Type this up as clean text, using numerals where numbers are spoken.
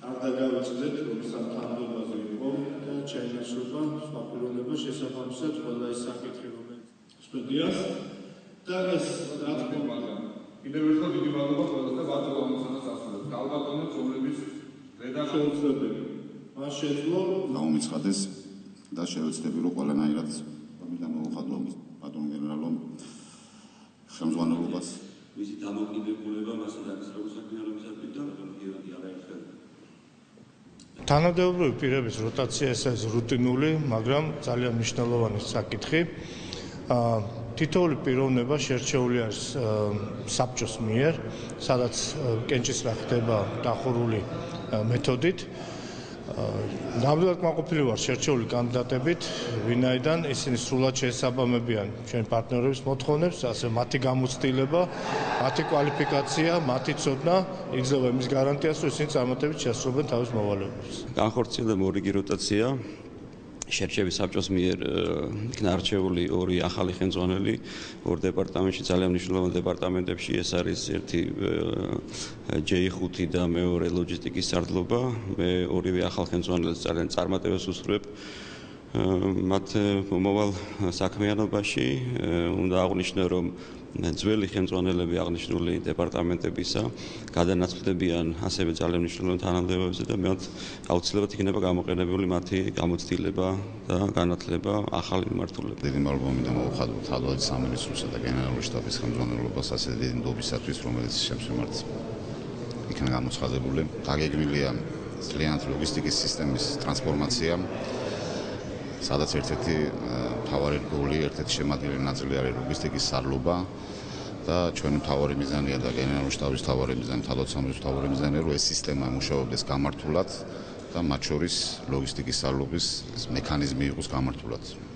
არ დაგავიწყდეთ, რომ სამთავრობაზე იყო და ჩაინაცვლება სხვა პიროვნება შესაბამისად ყველა ეს საკითხი, რომელიც სტუდიას და ეს რა თქმა უნდა კიდევ ერთხელ დიდი მადლობა ყველას და ბატონო ამოცანას ასრულებს. Გალბატონო წვდომების შეუძლებელი. მას შეძლო გამომიცხადეს და შევეცდები რომ ყველანაირად მოვუხადო ბატონ გენერალომ ხელმძღვანელობას მისი დამოკიდებულება მასადაკის როგორც საქმიანობისადმი და პირადი არაერთხელ თანამდებობრივი პირების როტაცია ეს რუტინული, მაგრამ ძალიან მნიშვნელოვანი საკითხი. თითოეული პიროვნება შერჩეული არის საბჭოს მიერ, სადაც კენჭისყრა ხდება დახურული მეთოდით. ნამდვილად კმაყოფილი ვარ შერჩეული კანდიდატებით, ვინაიდან ისინი სრულად შეესაბამებიან ჩვენ პარტნიორების მოთხოვნებს, ასე მათი გამოცდილება, მათი კვალიფიკაცია, მათი ცოდნა იძლევა იმის გარანტიას, რომ ისინი წარმატებით შეასრულებენ თავის მოვალეობებს. განხორციელდა მორიგი როტაცია. შერჩევის საბჭოს მიერ იქნა არჩეული ორი ახალი ხელმძღვანელი ორ დეპარტამენტში ძალიან მნიშვნელოვან დეპარტამენტებში ეს არის ერთი J5 და მეორე ლოჯისტიკის სარდლობა მე ორივე ახალ ხელმძღვანელს ძალიან წარმატებას უსურვებ მათ მომავალ საქმიანობაში უნდა აღვნიშნო რომ ძველი ხელმძღვანელები აღნიშნული დეპარტამენტებისა გადანაცვლებიან ასევე ძალიან მნიშვნელოვან თანამდებობებზე და მათ აუცილებლად იქნება გამოყენებული მათი გამოცდილება და განათლება ახალი მიმართულებით. დიდი მადლობა მინდა მოვუხადო თავდაცვის სამინისტროსა და გენერალური შტაბის ხელმძღვანელობას ასე დიდი ნდობისათვის, რომელიც შემსმენელს იქნა გამოცხადებული. დაგეგმილია ძალიანად ლოგისტიკის სისტემის ტრანსფორმაცია, სადაც ერთ-ერთი მთავარი რგოლი, ერთ-ერთი შემადგენელი ნაწილი არის ლოგისტიკის სარდლობა და ჩვენი მთავარი მიზანია და გენერალური შტაბის მთავარი მიზანი, თავდაცვის სამინისტროს მთავარი მიზანია, რომ ეს სისტემა მუშაობდეს გამართულად და მათ შორის ლოგისტიკის სარდლობის მექანიზმი იყოს გამართულად.